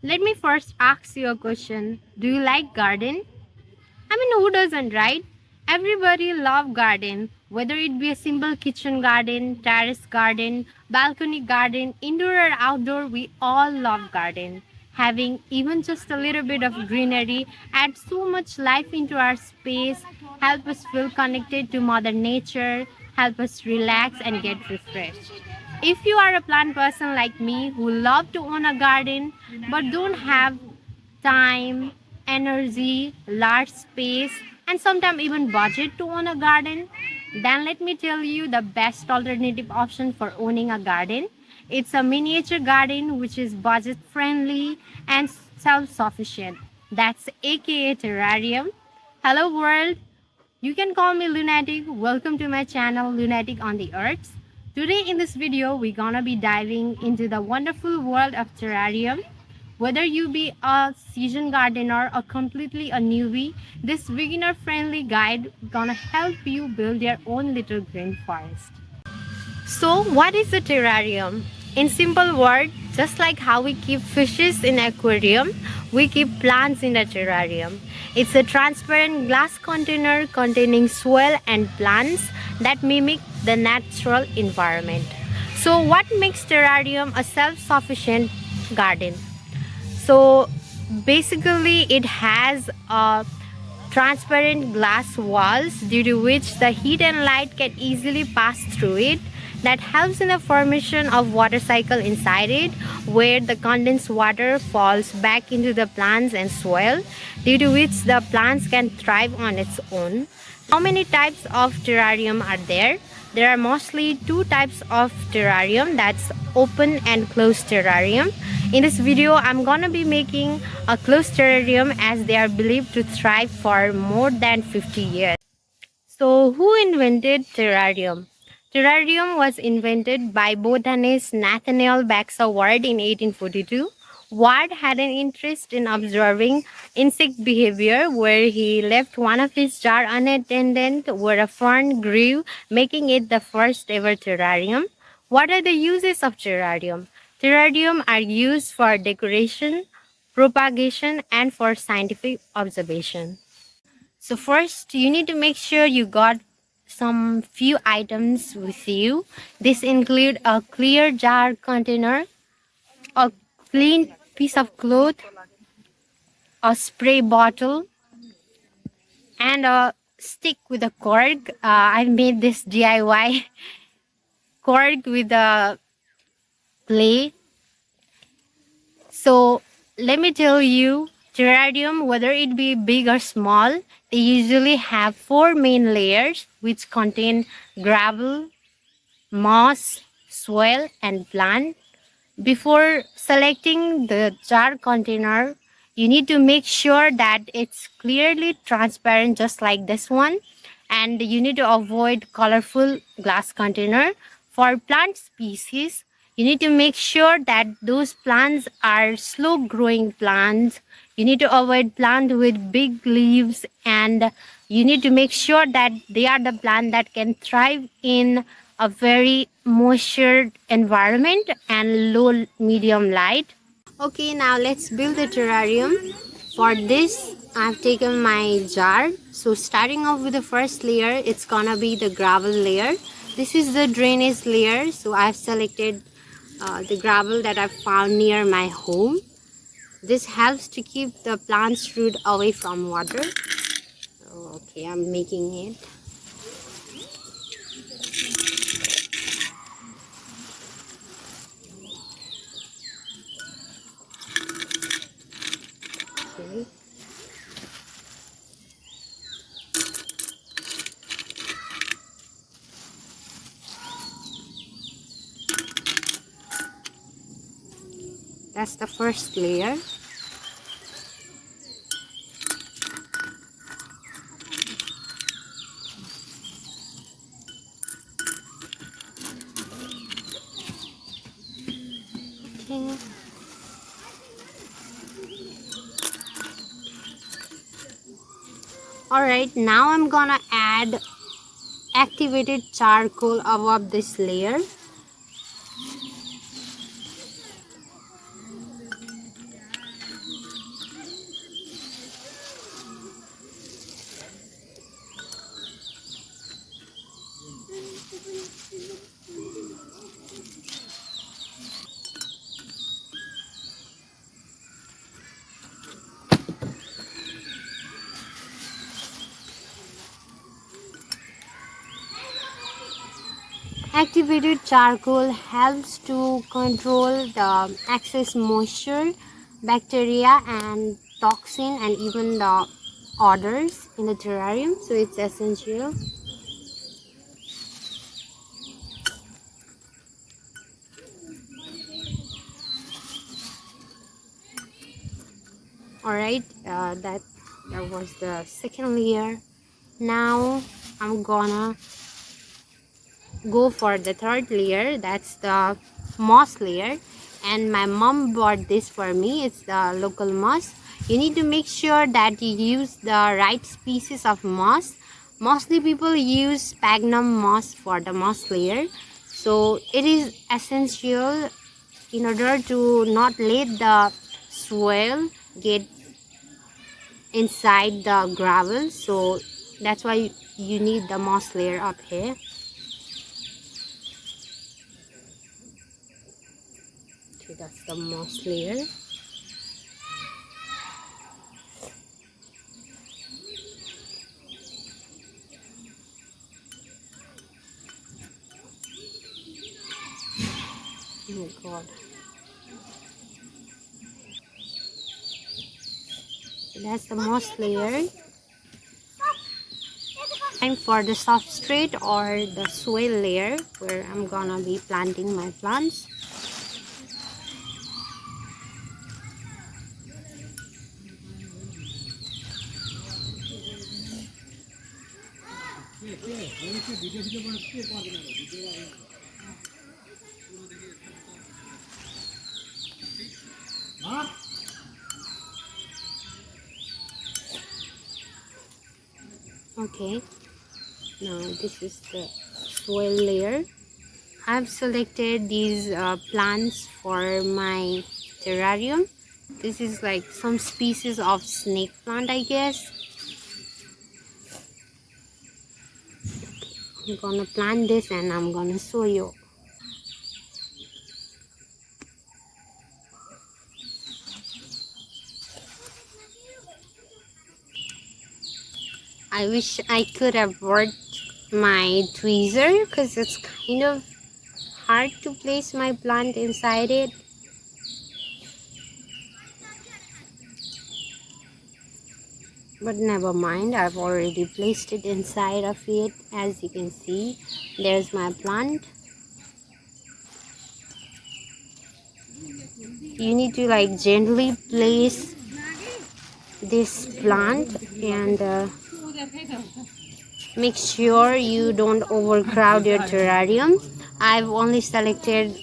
Let me first ask you a question. Do you like garden? I mean, who doesn't, right? Everybody love garden, whether it be a simple kitchen garden, terrace garden, balcony garden, indoor or outdoor, we all love garden. Having even just a little bit of greenery adds so much life into our space, help us feel connected to mother nature, help us relax and get refreshed. If you are a plant person like me who love to own a garden but don't have time, energy, large space, and sometimes even budget to own a garden, then let me tell you the best alternative option for owning a garden. It's a miniature garden which is budget friendly and self sufficient. That's aka Terrarium. Hello, world. You can call me Lunatic. Welcome to my channel, Lunatic on the Earth. Today in this video, we're gonna be diving into the wonderful world of terrarium. Whether you be a seasoned gardener or completely a newbie, this beginner-friendly guide gonna help you build your own little green forest. So, what is a terrarium? In simple words, just like how we keep fishes in aquarium, we keep plants in a terrarium. It's a transparent glass container containing soil and plants that mimic the natural environment. So, what makes terrarium a self-sufficient garden? So, basically, it has a transparent glass walls due to which the heat and light can easily pass through it, that helps in the formation of water cycle inside it, where the condensed water falls back into the plants and soil, due to which the plants can thrive on its own. How many types of terrarium are there? There are mostly two types of terrarium, that's open and closed terrarium. In this video, I'm gonna be making a closed terrarium as they are believed to thrive for more than 50 years. So, who invented terrarium? Terrarium was invented by botanist Nathaniel Baxter Ward in 1842. Ward had an interest in observing insect behavior, where he left one of his jars unattended where a fern grew, making it the first ever terrarium. What are the uses of terrarium? Terrarium are used for decoration, propagation, and for scientific observation. So first, you need to make sure you got some few items with you. This include a clear jar container, a clean piece of cloth, a spray bottle, and a stick with a cork. I made this DIY cork with a clay. So let me tell you, terrarium, whether it be big or small, they usually have four main layers which contain gravel, moss, soil, and plant. Before selecting the jar container, you need to make sure that it's clearly transparent, just like this one. And you need to avoid colorful glass container. For plant species, you need to make sure that those plants are slow growing plants. You need to avoid plants with big leaves, and you need to make sure that they are the plant that can thrive in a very moisture environment and low medium light. Okay, now let's build the terrarium. For this, I've taken my jar. So starting off with the first layer, it's gonna be the gravel layer. This is the drainage layer. So I've selected the gravel that I found near my home. This helps to keep the plant's root away from water. Okay, I'm making it. Okay. That's the first layer. Okay. Alright, now I'm gonna add activated charcoal above this layer. Activated charcoal helps to control the excess moisture, bacteria and toxin and even the odors in the terrarium, so it's essential. Alright, that was the second layer. Now I'm gonna go for the third layer, that's the moss layer, and my mom bought this for me. It's the local moss. You need to make sure that you use the right species of moss. Mostly people use sphagnum moss for the moss layer, so it is essential in order to not let the soil get inside the gravel, so that's why you need the moss layer up here. So that's the moss layer. Oh my god. That's the moss layer. And for the substrate or the soil layer where I'm gonna be planting my plants. Okay, now this is the soil layer. I've selected these plants for my terrarium. This is like some species of snake plant, I guess. I'm gonna plant this and I'm gonna show you. I wish I could have brought my tweezer because it's kind of hard to place my plant inside it. But never mind, I've already placed it inside of it. As you can see, there's my plant. You need to like gently place this plant and make sure you don't overcrowd your terrarium. I've only selected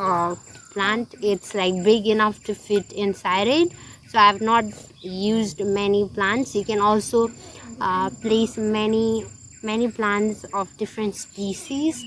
a plant, it's like big enough to fit inside it, so I've not used many plants. You can also place many plants of different species,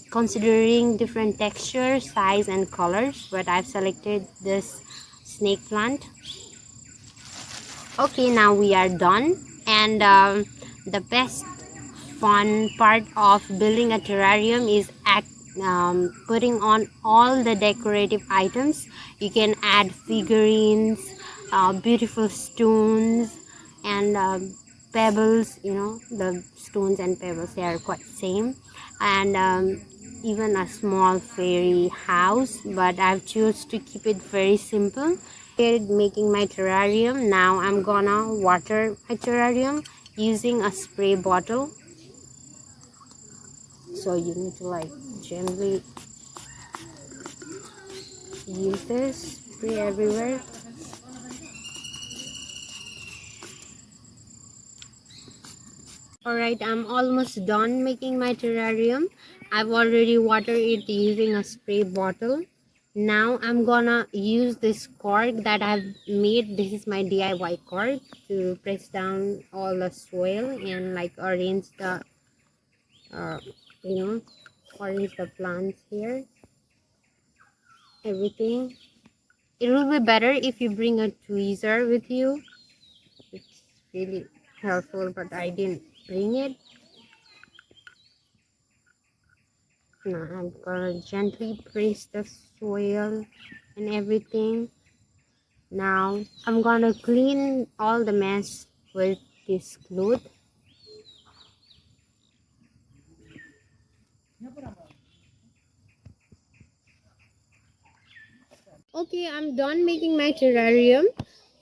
considering different texture, size and colors, but I've selected this snake plant. Okay, now we are done, and the best fun part of building a terrarium is putting on all the decorative items. You can add figurines, beautiful stones and pebbles. You know, the stones and pebbles, they are quite same, and even a small fairy house, but I've choose to keep it very simple. Making my terrarium. Now I'm gonna water my terrarium using a spray bottle, so you need to like gently use this, spray everywhere. Alright, I'm almost done making my terrarium. I've already watered it using a spray bottle. Now I'm gonna use this cork that I've made. This is my DIY cork to press down all the soil and like arrange the uh, you know arrange the plants here, everything. It will be better if you bring a tweezer with you. It's really helpful, but I didn't bring it. Now I'm gonna gently press the soil and everything. Now I'm gonna clean all the mess with this cloth. Okay, I'm done making my terrarium.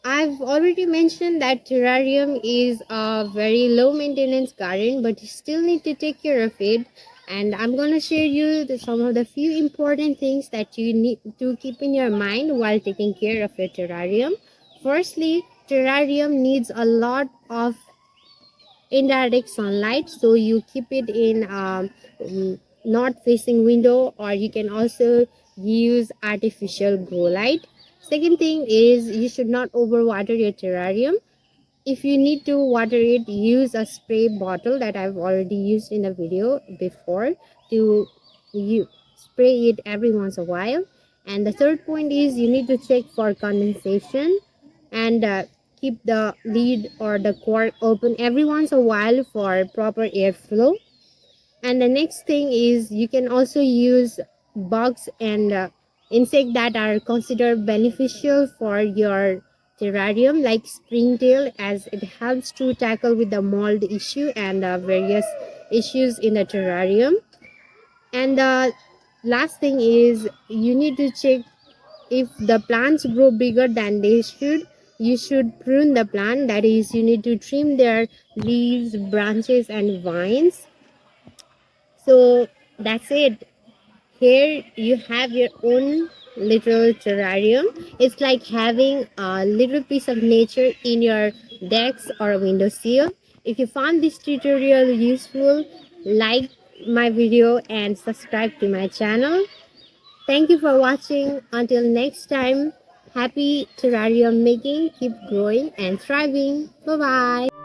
I've already mentioned that terrarium is a very low maintenance garden, but you still need to take care of it. And I'm gonna share you some of the few important things that you need to keep in your mind while taking care of your terrarium. Firstly, terrarium needs a lot of indirect sunlight, so you keep it in north facing window, or you can also use artificial grow light. Second thing is you should not overwater your terrarium. If you need to water it, use a spray bottle that I've already used in a video before to you spray it every once a while. And the third point is you need to check for condensation, and keep the lid or the cork open every once a while for proper airflow. And the next thing is you can also use bugs and insects that are considered beneficial for your terrarium, like springtail, as it helps to tackle with the mold issue and various issues in the terrarium. And the last thing is you need to check if the plants grow bigger than they should. You should prune the plant, that is you need to trim their leaves, branches and vines. So that's it. Here you have your own little terrarium. It's like having a little piece of nature in your decks or windowsill. If you found this tutorial useful, like my video and subscribe to my channel. Thank you for watching. Until next time, happy terrarium making. Keep growing and thriving. Bye bye.